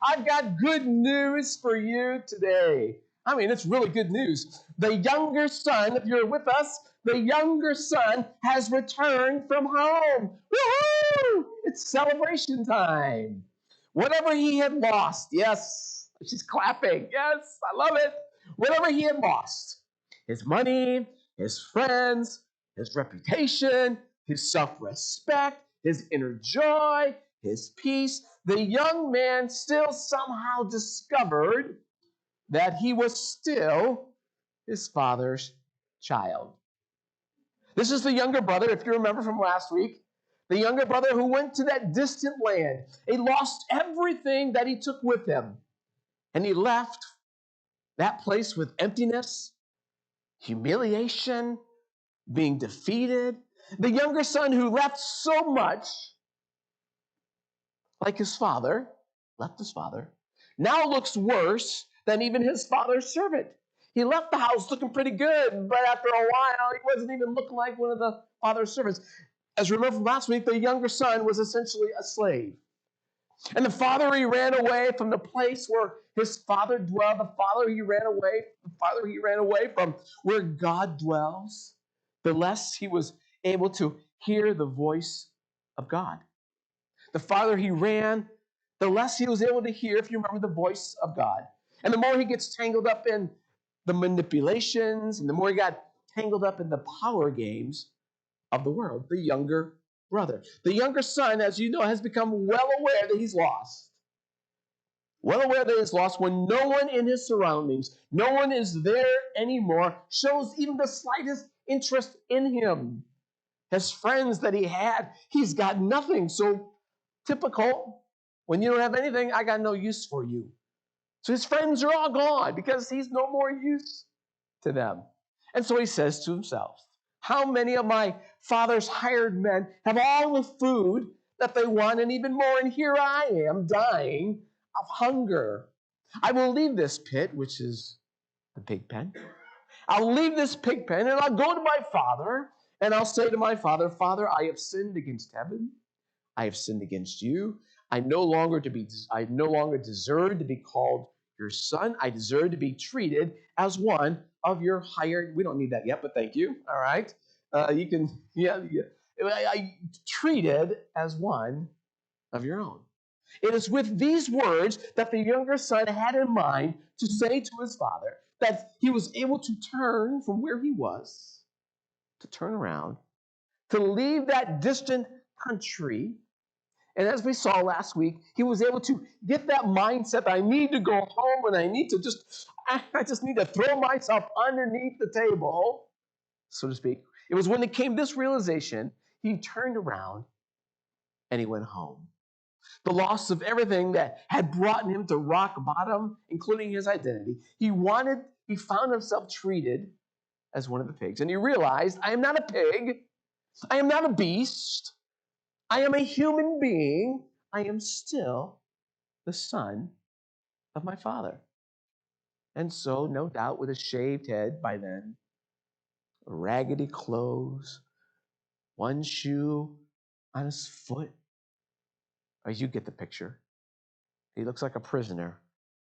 I've got good news for you today. I mean, it's really good news. The younger son, if you're with us, the younger son has returned from home. Woohoo! It's celebration time. Whatever he had lost, yes, she's clapping. Yes, I love it. Whatever he had lost, his money, his friends, his reputation, his self-respect, his inner joy, his peace, the young man still somehow discovered that he was still his father's child. This is the younger brother, if you remember from last week, the younger brother who went to that distant land. He lost everything that he took with him, and he left that place with emptiness, humiliation, being defeated. The younger son who left so much like his father, left his father, now looks worse than even his father's servant. He left the house looking pretty good, but after a while, he wasn't even looking like one of the father's servants. As you remember from last week, the younger son was essentially a slave. And the farther he ran away from the place where his father dwelled, the farther he ran away from where God dwells, the less he was able to hear the voice of God. The farther he ran, the less he was able to hear, if you remember, the voice of God. And the more he gets tangled up in the manipulations, and the more he got tangled up in the power games of the world, the younger brother. The younger son, as you know, has become well aware that he's lost. Well aware that he's lost when no one in his surroundings, no one is there anymore, shows even the slightest interest in him. His friends that he had, he's got nothing. So typical, when you don't have anything, I got no use for you. So his friends are all gone because he's no more use to them. And so he says to himself, how many of my father's hired men have all the food that they want and even more, and here I am dying of hunger. I will leave this pit, which is the pig pen. I'll leave this pig pen and I'll go to my father and I'll say to my father, Father, I have sinned against heaven. I have sinned against you. I no longer deserve to be called your son. I deserve to be treated as one of your hired. We don't need that yet, but thank you. All right. You can, I treated as one of your own. It is with these words that the younger son had in mind to say to his father that he was able to turn from where he was, to turn around, to leave that distant country. And as we saw last week, he was able to get that mindset that I need to go home and I just need to throw myself underneath the table, so to speak. It was when it came this realization, he turned around and he went home. The loss of everything that had brought him to rock bottom, including his identity. He found himself treated as one of the pigs. And he realized, I am not a pig. I am not a beast. I am a human being. I am still the son of my father. And so, no doubt, with a shaved head by then, raggedy clothes, one shoe on his foot. Oh, you get the picture. He looks like a prisoner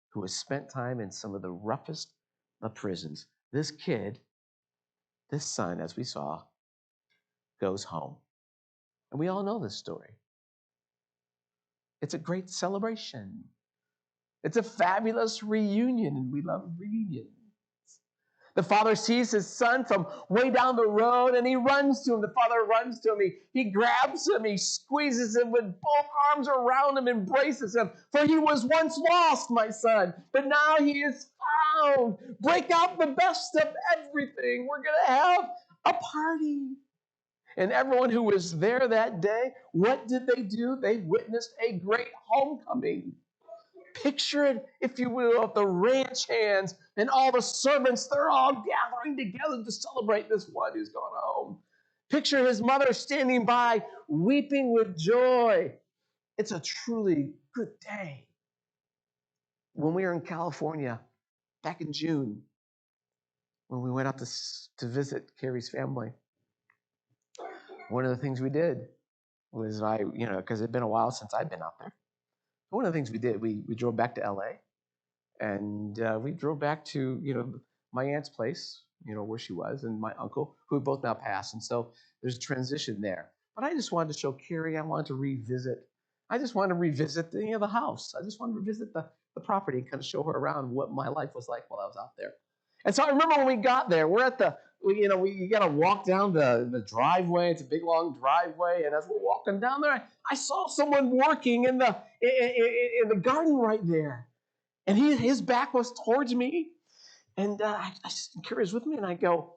who has spent time in some of the roughest of prisons. This kid, this son, as we saw, goes home. And we all know this story. It's a great celebration. It's a fabulous reunion, and we love reunions. The father sees his son from way down the road, and he runs to him. The father runs to him. He grabs him. He squeezes him with both arms around him, embraces him. For he was once lost, my son, but now he is found. Break out the best of everything. We're going to have a party. And everyone who was there that day, what did they do? They witnessed a great homecoming. Picture it, if you will, of the ranch hands and all the servants. They're all gathering together to celebrate this one who's gone home. Picture his mother standing by, weeping with joy. It's a truly good day. When we were in California back in June, when we went out to visit Carrie's family, one of the things we did was because it'd been a while since I'd been out there. One of the things we did, we drove back to LA, and we drove back to, my aunt's place, where she was, and my uncle, who both now passed. And so there's a transition there. But I just wanted to show Carrie, I just wanted to revisit the house. I just wanted to revisit the property and kind of show her around what my life was like while I was out there. And so I remember when we got there, we're at you got to walk down the driveway. It's a big, long driveway. And as we're walking down there, I saw someone working in the garden right there. And his back was towards me. And Carrie was with me, and I go,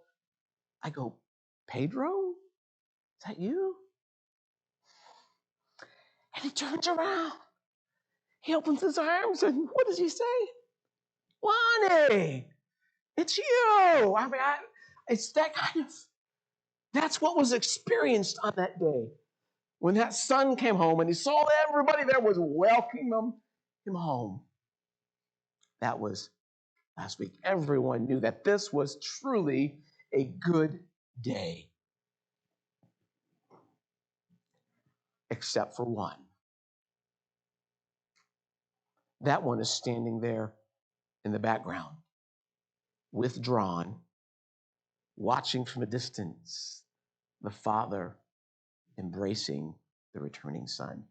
Pedro, is that you? And he turns around. He opens his arms, and what does he say? Lonnie, it's you. It's that kind of, that's what was experienced on that day. When that son came home and he saw that everybody there was welcoming him home. That was last week. Everyone knew that this was truly a good day. Except for one. That one is standing there in the background, withdrawn, watching from a distance the father embracing the returning son.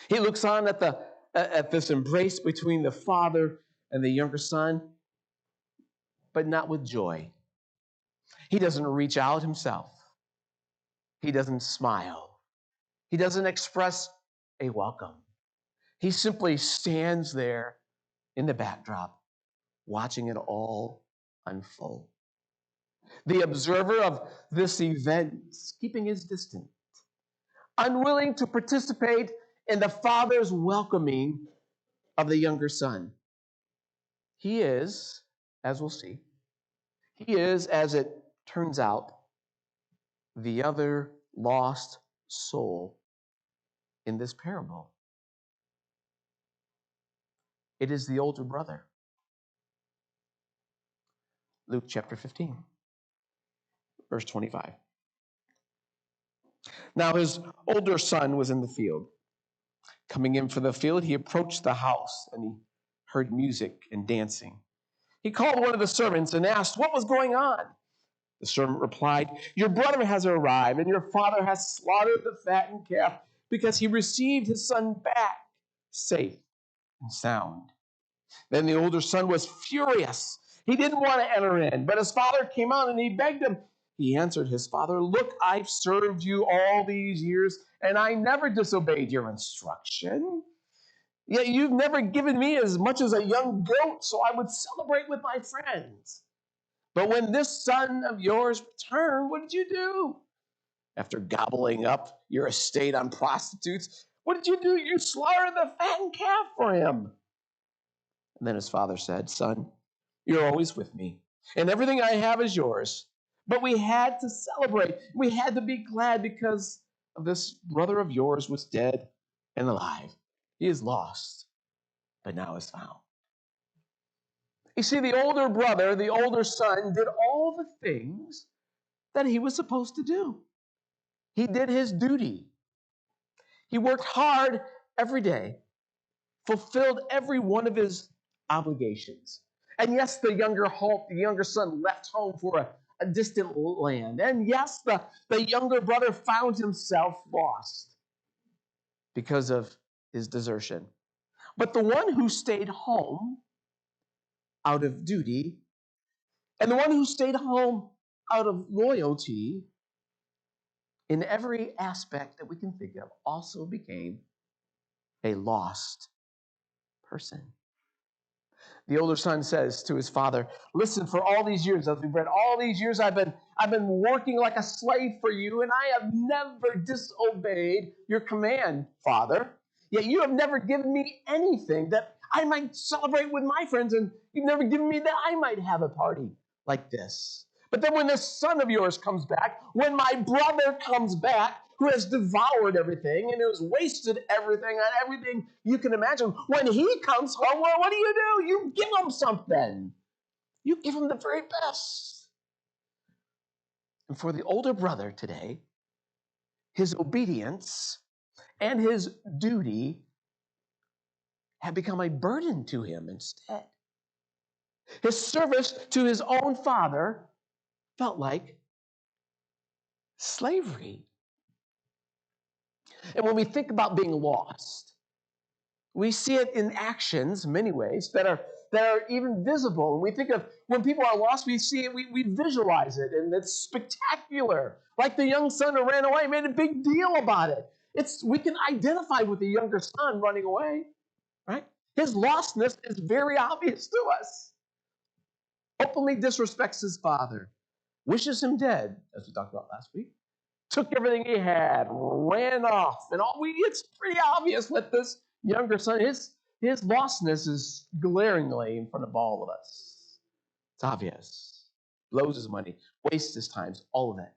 He looks on at this embrace between the father and the younger son, but not with joy. He doesn't reach out himself. He doesn't smile. He doesn't express a welcome. He simply stands there in the backdrop, watching it all unfold. The observer of this event, keeping his distance, unwilling to participate in the father's welcoming of the younger son. He is, as we'll see, as it turns out, the other lost soul in this parable. It is the older brother. Luke chapter 15, verse 25. Now his older son was in the field. Coming in from the field, he approached the house, and he heard music and dancing. He called one of the servants and asked what was going on. The servant replied, "Your brother has arrived, and your father has slaughtered the fattened calf because he received his son back safe and sound." Then the older son was furious. He didn't want to enter in, but his father came out and he begged him. He answered his father, "Look, I've served you all these years, and I never disobeyed your instruction. Yet you've never given me as much as a young goat, so I would celebrate with my friends. But when this son of yours returned, what did you do? After gobbling up your estate on prostitutes, what did you do? You slaughtered the fattened calf for him." And then his father said, "Son, you're always with me, and everything I have is yours. But we had to celebrate. We had to be glad because of this brother of yours was dead and alive. He is lost, but now is found." You see, the older brother, the older son, did all the things that he was supposed to do. He did his duty. He worked hard every day, fulfilled every one of his obligations. And yes, the younger son left home for a distant land. And yes, the younger brother found himself lost because of his desertion. But the one who stayed home out of duty, and the one who stayed home out of loyalty, in every aspect that we can think of, also became a lost person. The older son says to his father, "Listen, for all these years, as we've read, all these years I've been working like a slave for you, and I have never disobeyed your command, Father. Yet you have never given me anything that I might celebrate with my friends, and you've never given me that I might have a party like this. But then when this son of yours comes back, when my brother comes back, who has devoured everything and who's wasted everything on everything you can imagine, when he comes home, well, what do? You give him something. You give him the very best." And for the older brother today, his obedience and his duty had become a burden to him instead. His service to his own father felt like slavery. And when we think about being lost, we see it in actions, in many ways, that are even visible. And we think of when people are lost, we see it, we visualize it, and it's spectacular. Like the young son who ran away, made a big deal about it. We can identify with the younger son running away, right? His lostness is very obvious to us. Openly disrespects his father, wishes him dead, as we talked about last week, took everything he had, ran off, and it's pretty obvious what this younger son, his lostness is glaringly in front of all of us. It's obvious. Blows his money, wastes his time, all of it.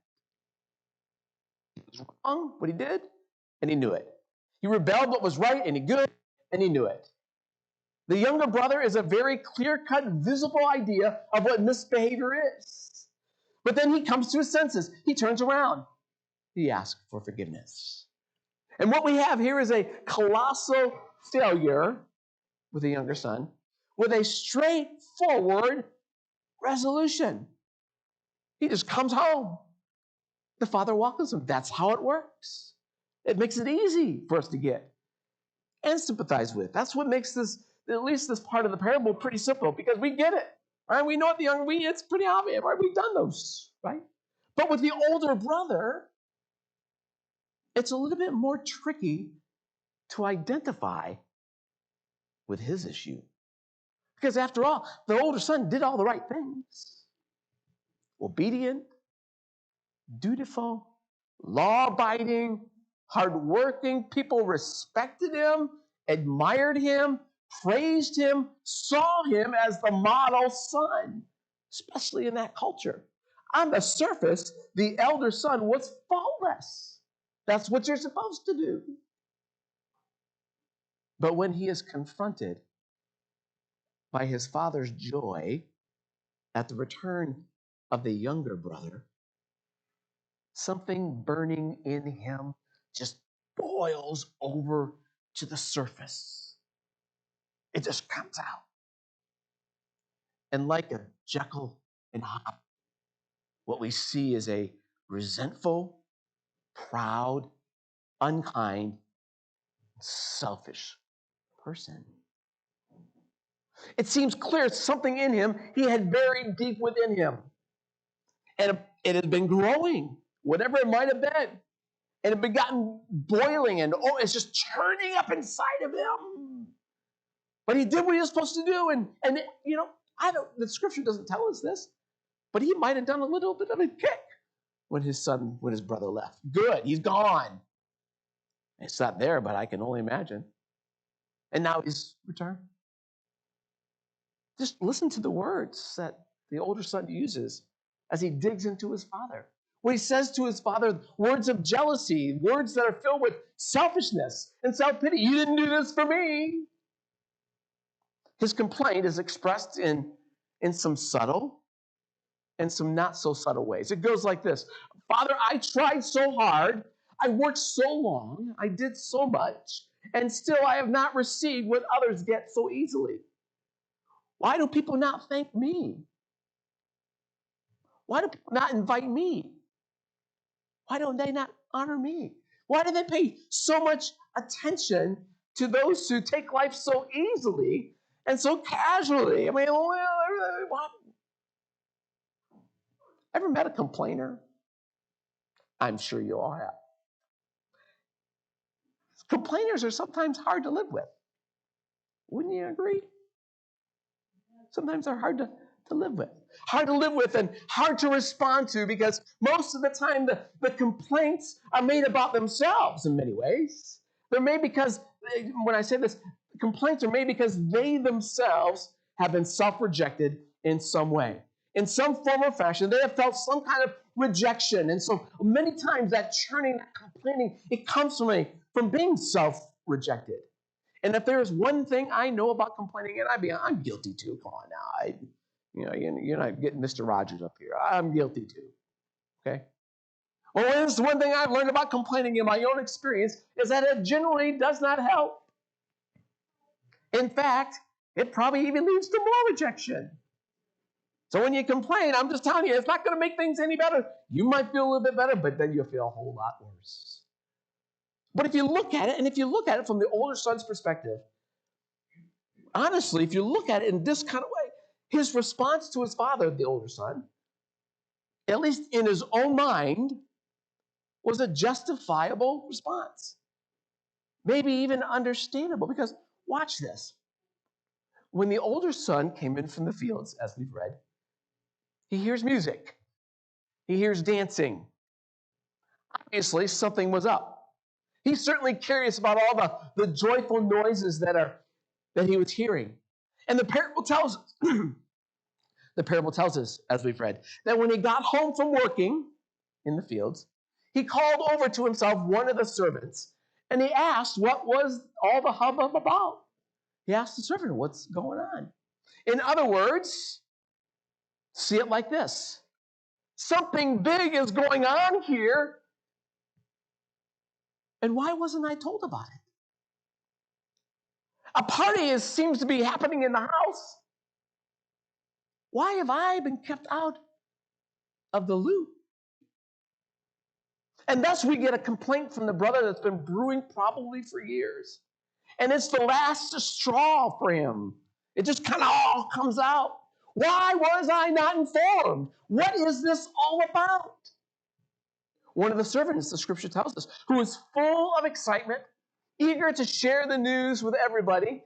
He was wrong, what he did, and he knew it. He rebelled what was right, and he good, and he knew it. The younger brother is a very clear-cut, visible idea of what misbehavior is. But then he comes to his senses. He turns around. He asks for forgiveness. And what we have here is a colossal failure with the younger son, with a straightforward resolution. He just comes home. The father welcomes him. That's how it works. It makes it easy for us to get and sympathize with. That's what makes this, at least this part of the parable, pretty simple, because we get it. Right? We know what it's pretty obvious, right? We've done those, right? But with the older brother, it's a little bit more tricky to identify with his issue. Because after all, the older son did all the right things. Obedient, dutiful, law-abiding, hardworking. People respected him, admired him, praised him, saw him as the model son, especially in that culture. On the surface, the elder son was faultless. That's what you're supposed to do. But when he is confronted by his father's joy at the return of the younger brother, something burning in him just boils over to the surface. It just comes out. And like a Jekyll and Hyde, what we see is a resentful, proud, unkind, selfish person. It seems clear something in him he had buried deep within him. And it had been growing, whatever it might have been. And it had gotten boiling, and it's just churning up inside of him. But he did what he was supposed to do. And the scripture doesn't tell us this, but he might have done a little bit of a kick when his brother left. Good, he's gone. It's not there, but I can only imagine. And now he's returned. Just listen to the words that the older son uses as he digs into his father. When he says to his father, words of jealousy, words that are filled with selfishness and self-pity. You didn't do this for me. His complaint is expressed in some subtle and some not so subtle ways. It goes like this. Father, I tried so hard. I worked so long. I did so much. And still I have not received what others get so easily. Why do people not thank me? Why do people not invite me? Why don't they not honor me? Why do they pay so much attention to those who take life so easily and so casually? I mean, what? Ever met a complainer? I'm sure you all have. Complainers are sometimes hard to live with. Wouldn't you agree? Sometimes they're hard to live with. Hard to live with and hard to respond to, because most of the time the complaints are made about themselves in many ways. They're made because, when I say this, complaints are made because they themselves have been self-rejected in some way. In some form or fashion, they have felt some kind of rejection. And so many times that churning, that complaining, it comes from being self-rejected. And if there's one thing I know about complaining, and I'm guilty too. Come on now. You're not getting Mr. Rogers up here. I'm guilty too. Okay? Well, there's one thing I've learned about complaining in my own experience is that it generally does not help. In fact, it probably even leads to more rejection. So when you complain, I'm just telling you, it's not going to make things any better. You might feel a little bit better, but then you'll feel a whole lot worse. But if you look at it, and if you look at it from the older son's perspective, honestly, if you look at it in this kind of way, his response to his father, the older son, at least in his own mind, was a justifiable response. Maybe even understandable, because watch this. When the older son came in from the fields, as we've read, he hears music. He hears dancing. Obviously, something was up. He's certainly curious about all the joyful noises that he was hearing. And the parable tells us, as we've read, that when he got home from working in the fields, he called over to himself one of the servants, and he asked what was all the hubbub about. He asked the servant, what's going on? In other words, see it like this. Something big is going on here, and why wasn't I told about it? A party seems to be happening in the house. Why have I been kept out of the loop? And thus we get a complaint from the brother that's been brewing probably for years. And it's the last straw for him. It just kind of all comes out. Why was I not informed? What is this all about? One of the servants, the scripture tells us, who is full of excitement, eager to share the news with everybody,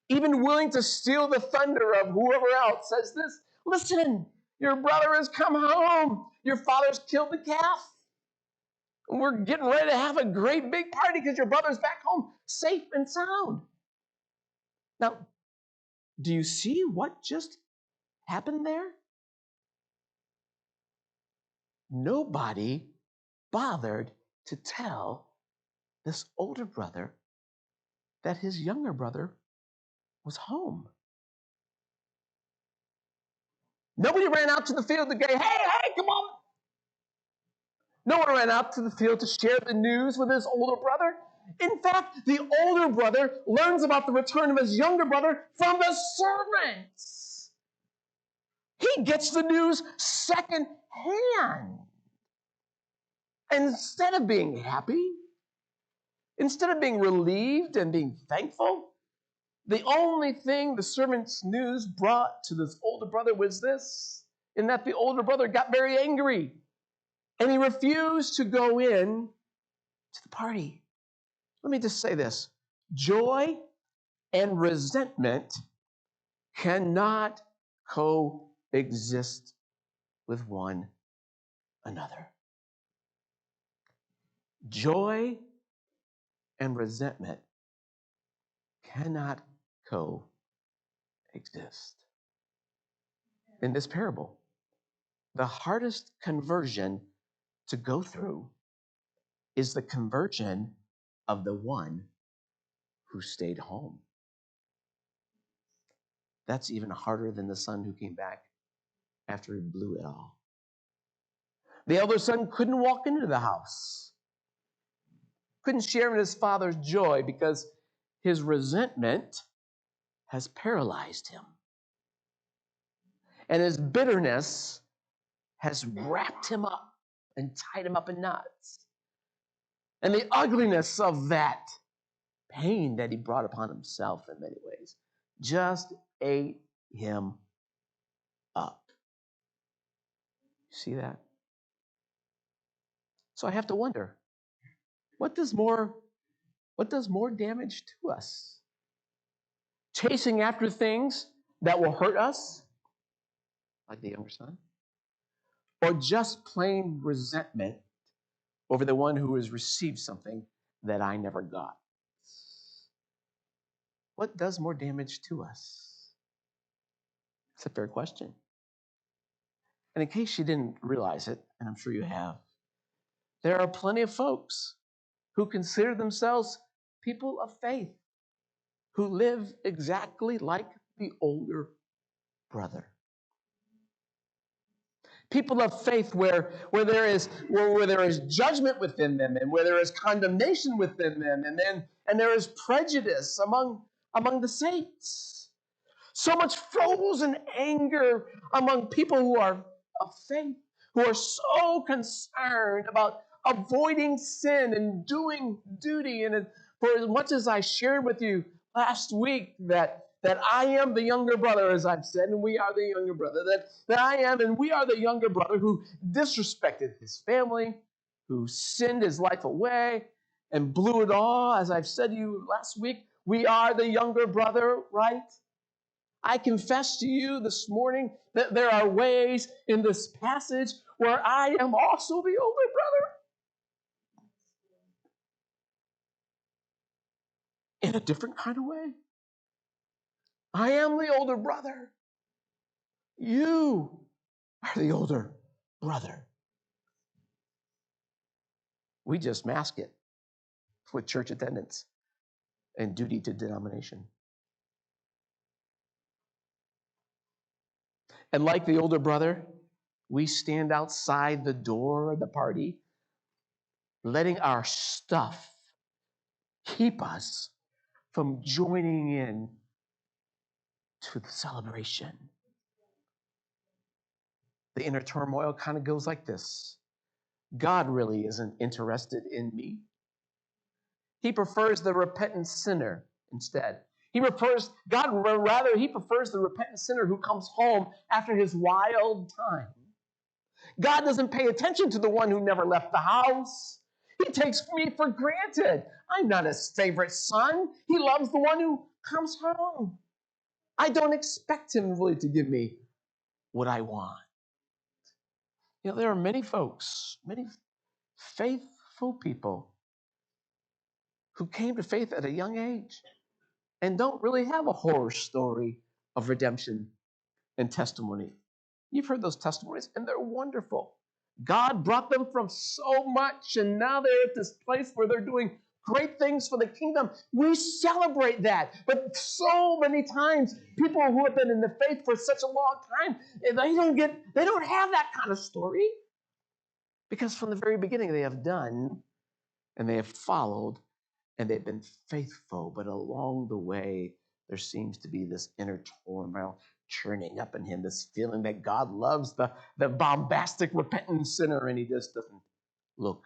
even willing to steal the thunder of whoever else, says this, listen, your brother has come home. Your father's killed the calf. And we're getting ready to have a great big party because your brother's back home safe and sound. Now, do you see what just happened there? Nobody bothered to tell this older brother that his younger brother was home. Nobody ran out to the field to go, hey, come on. No one ran out to the field to share the news with his older brother. In fact, the older brother learns about the return of his younger brother from the servants. He gets the news secondhand. And instead of being happy, instead of being relieved and being thankful, the only thing the servant's news brought to this older brother was this, in that the older brother got very angry. And he refused to go in to the party. Let me just say this. Joy and resentment cannot coexist with one another. Joy and resentment cannot coexist. In this parable, the hardest conversion to go through is the conversion of the one who stayed home. That's even harder than the son who came back after he blew it all. The elder son couldn't walk into the house, couldn't share in his father's joy because his resentment has paralyzed him. And his bitterness has wrapped him up and tied him up in knots. And the ugliness of that pain that he brought upon himself in many ways just ate him up. You see that? So I have to wonder, what does more damage to us? Chasing after things that will hurt us, like the younger son, or just plain resentment over the one who has received something that I never got? What does more damage to us? It's a fair question. And in case you didn't realize it, and I'm sure you have, there are plenty of folks who consider themselves people of faith, who live exactly like the older brother. People of faith where there is judgment within them, and where there is condemnation within them, and there is prejudice among among the saints. So much frozen anger among people who are of faith, who are so concerned about avoiding sin and doing duty. And for as much as I shared with you last week that I am the younger brother, as I've said, and we are the younger brother, that I am and we are the younger brother who disrespected his family, who sinned his life away and blew it all, as I've said to you last week, we are the younger brother, right? I confess to you this morning that there are ways in this passage where I am also the older brother in a different kind of way. I am the older brother. You are the older brother. We just mask it with church attendance and duty to denomination. And like the older brother, we stand outside the door of the party, letting our stuff keep us from joining in to the celebration. The inner turmoil kind of goes like this. God really isn't interested in me. He prefers the repentant sinner instead. He prefers the repentant sinner who comes home after his wild time. God doesn't pay attention to the one who never left the house. He takes me for granted. I'm not his favorite son. He loves the one who comes home. I don't expect him really to give me what I want. You know, there are many folks, many faithful people who came to faith at a young age and don't really have a horror story of redemption and testimony. You've heard those testimonies, and they're wonderful. God brought them from so much, and now they're at this place where they're doing great things for the kingdom. We celebrate that. But so many times, people who have been in the faith for such a long time, they don't have that kind of story. Because from the very beginning, they have done, and they have followed, and they've been faithful. But along the way, there seems to be this inner turmoil churning up in him, this feeling that God loves the bombastic, repentant sinner, and he just doesn't look.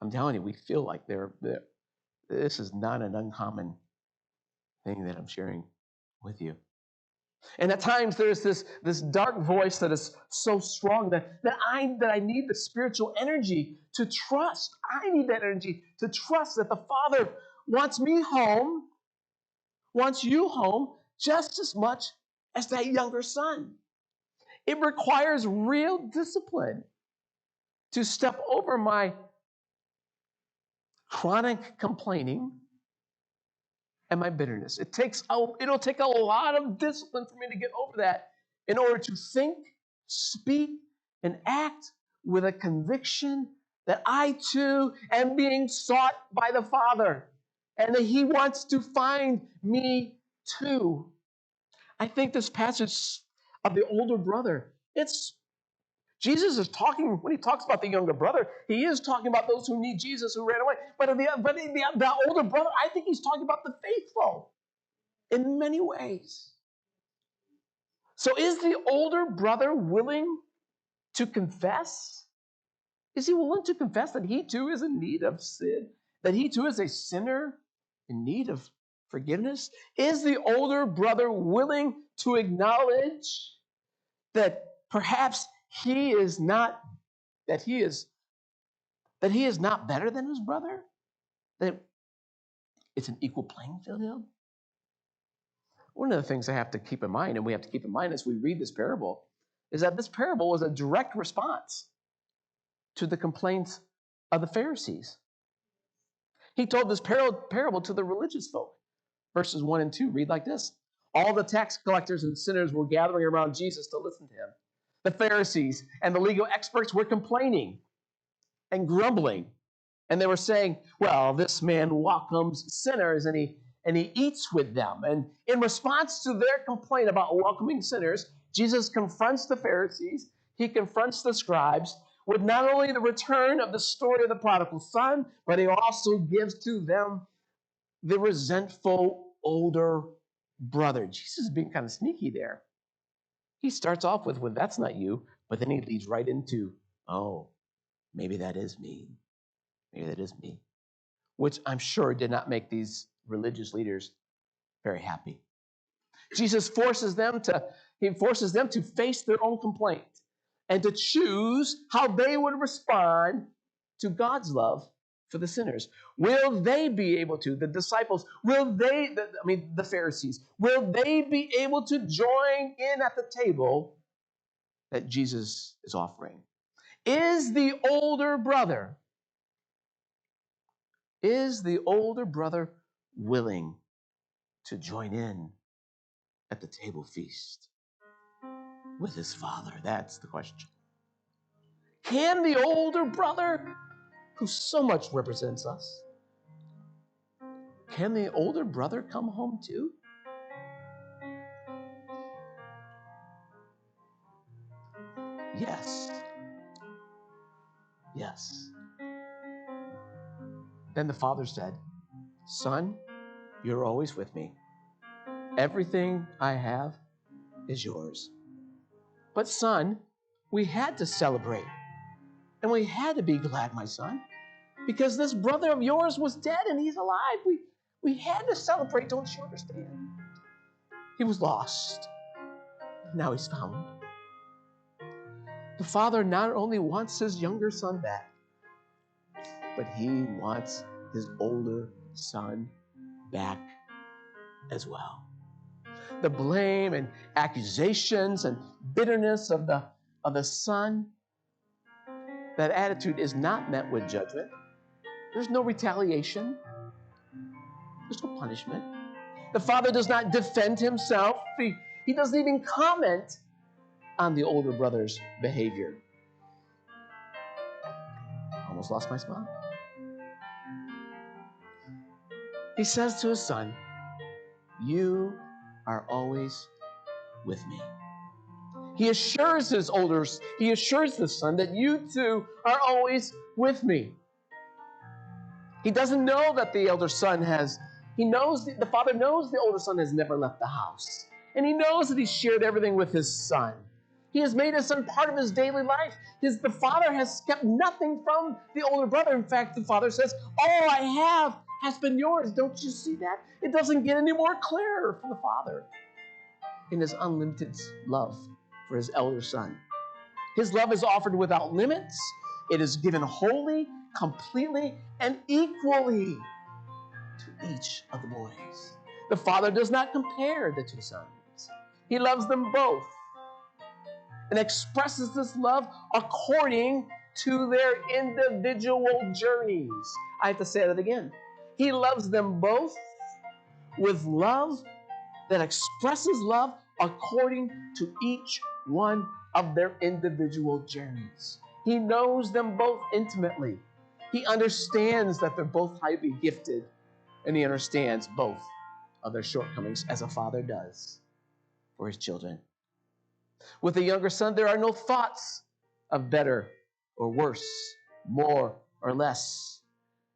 I'm telling you, we feel like this is not an uncommon thing that I'm sharing with you. And at times there's this dark voice that is so strong that I need the spiritual energy to trust. I need that energy to trust that the Father wants me home, wants you home just as much as that younger son. It requires real discipline to step over my chronic complaining and my bitterness. It'll take a lot of discipline for me to get over that in order to think, speak, and act with a conviction that I too am being sought by the Father and that he wants to find me too. I think this passage of the older brother, Jesus is talking, when he talks about the younger brother, he is talking about those who need Jesus who ran away. But in the older brother, I think he's talking about the faithful in many ways. So is the older brother willing to confess? Is he willing to confess that he too is in need of sin? That he too is a sinner in need of forgiveness? Is the older brother willing to acknowledge that perhaps he is not better than his brother? That it's an equal playing field? One of the things I have to keep in mind, and we have to keep in mind as we read this parable, is that this parable was a direct response to the complaints of the Pharisees. He told this parable to the religious folk. Verses 1 and 2 read like this. All the tax collectors and sinners were gathering around Jesus to listen to him. The Pharisees and the legal experts were complaining and grumbling. And they were saying, well, this man welcomes sinners and he eats with them. And in response to their complaint about welcoming sinners, Jesus confronts the Pharisees, he confronts the scribes with not only the return of the story of the prodigal son, but he also gives to them the resentful older brother. Jesus is being kind of sneaky there. He starts off with, well, that's not you, but then he leads right into, oh, maybe that is me. Maybe that is me. Which I'm sure did not make these religious leaders very happy. Jesus forces them to face their own complaint and to choose how they would respond to God's love for the sinners. Will they be able to, the disciples, the Pharisees, will they be able to join in at the table that Jesus is offering? Is the older brother willing to join in at the table feast with his father? That's the question. Can the older brother, who so much represents us, can the older brother come home too? Yes. Yes. Then the father said, Son, you're always with me. Everything I have is yours. But son, we had to celebrate. And we had to be glad, my son, because this brother of yours was dead and he's alive. We had to celebrate, don't you understand? He was lost. Now he's found. The father not only wants his younger son back, but he wants his older son back as well. The blame and accusations and bitterness of the son, that attitude is not met with judgment. There's no retaliation. There's no punishment. The father does not defend himself. He doesn't even comment on the older brother's behavior. Almost lost my smile. He says to his son, you are always with me. He assures the son that you too are always with me. He doesn't know that the elder son the father knows the older son has never left the house. And he knows that he shared everything with his son. He has made his son part of his daily life. The father has kept nothing from the older brother. In fact, the father says, all I have has been yours. Don't you see that? It doesn't get any more clearer for the father in his unlimited love for his elder son. His love is offered without limits. It is given wholly, completely, and equally to each of the boys. The father does not compare the two sons. He loves them both and expresses this love according to their individual journeys. I have to say that again. He loves them both with love that expresses love according to each one of their individual journeys. He knows them both intimately. He understands that they're both highly gifted, and he understands both of their shortcomings as a father does for his children. With the younger son, there are no thoughts of better or worse, more or less.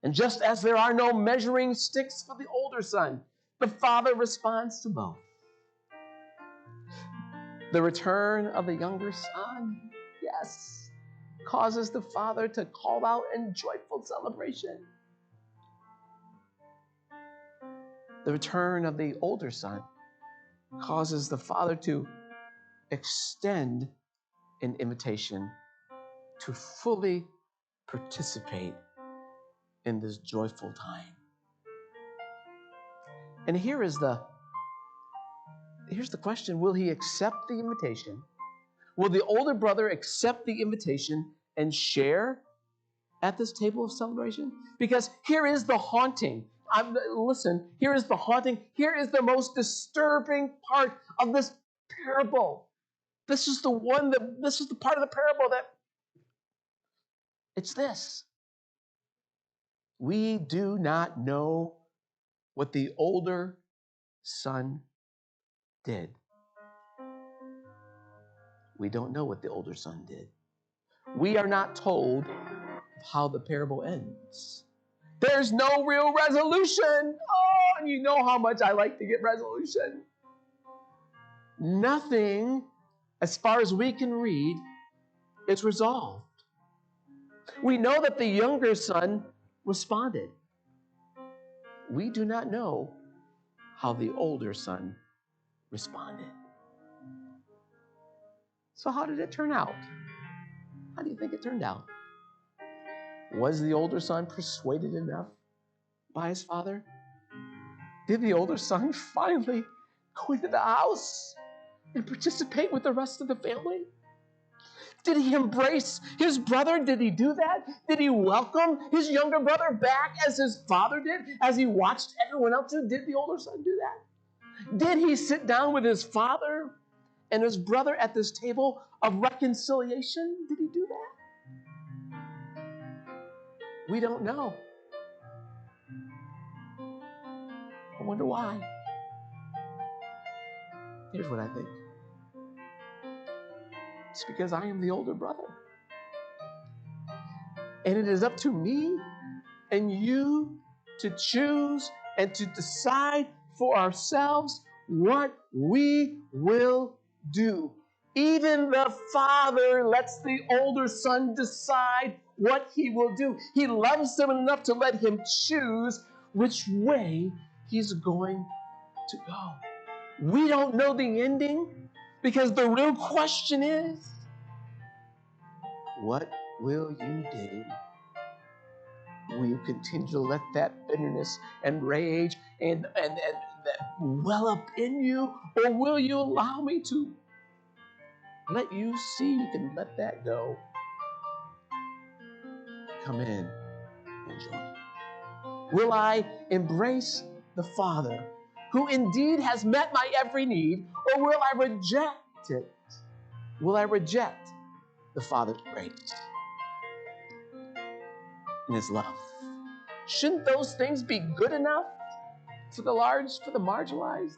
And just as there are no measuring sticks for the older son, the father responds to both. The return of the younger son, yes, causes the father to call out in joyful celebration. The return of the older son causes the father to extend an invitation to fully participate in this joyful time. And here's the question. Will he accept the invitation? Will the older brother accept the invitation and share at this table of celebration? Because here is the haunting. Here is the haunting. Here is the most disturbing part of this parable. This is the part of the parable that it's this. We do not know what the older son did. We don't know what the older son did. We are not told how the parable ends. There's no real resolution. Oh, and you know how much I like to get resolution. Nothing, as far as we can read, is resolved. We know that the younger son responded. We do not know how the older son responded. So how did it turn out? How do you think it turned out? Was the older son persuaded enough by his father? Did the older son finally go into the house and participate with the rest of the family? Did he embrace his brother? Did he do that? Did he welcome his younger brother back as his father did, as he watched everyone else do? Did the older son do that? Did he sit down with his father and his brother at this table of reconciliation? Did he do that? We don't know. I wonder why. Here's what I think. It's because I am the older brother. And it is up to me and you to choose and to decide for ourselves what we will do. Even the father lets the older son decide what he will do. He loves him enough to let him choose which way he's going to go. We don't know the ending because the real question is, what will you do? Will you continue to let that bitterness and rage and that well up in you? Or will you allow me to let you see you can let that go? Come in and join. Will I embrace the Father who indeed has met my every need, or will I reject it? Will I reject the Father's grace and his love? Shouldn't those things be good enough for the large, for the marginalized,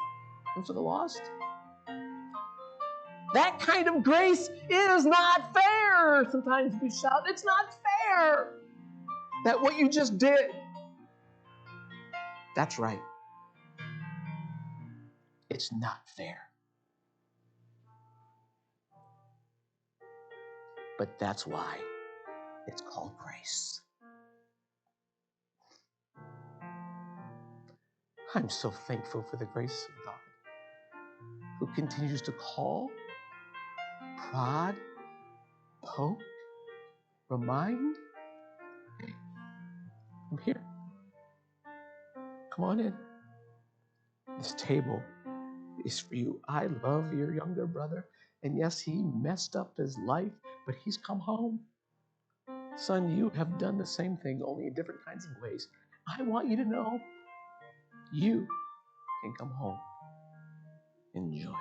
and for the lost? That kind of grace is not fair. Sometimes we shout, it's not fair. That what you just did. That's right. It's not fair. But that's why it's called grace. I'm so thankful for the grace of God, who continues to call, prod, poke, remind. Hey, I'm here. Come on in. This table is for you. I love your younger brother. And yes, he messed up his life, but he's come home. Son, you have done the same thing, only in different kinds of ways. I want you to know you can come home and join.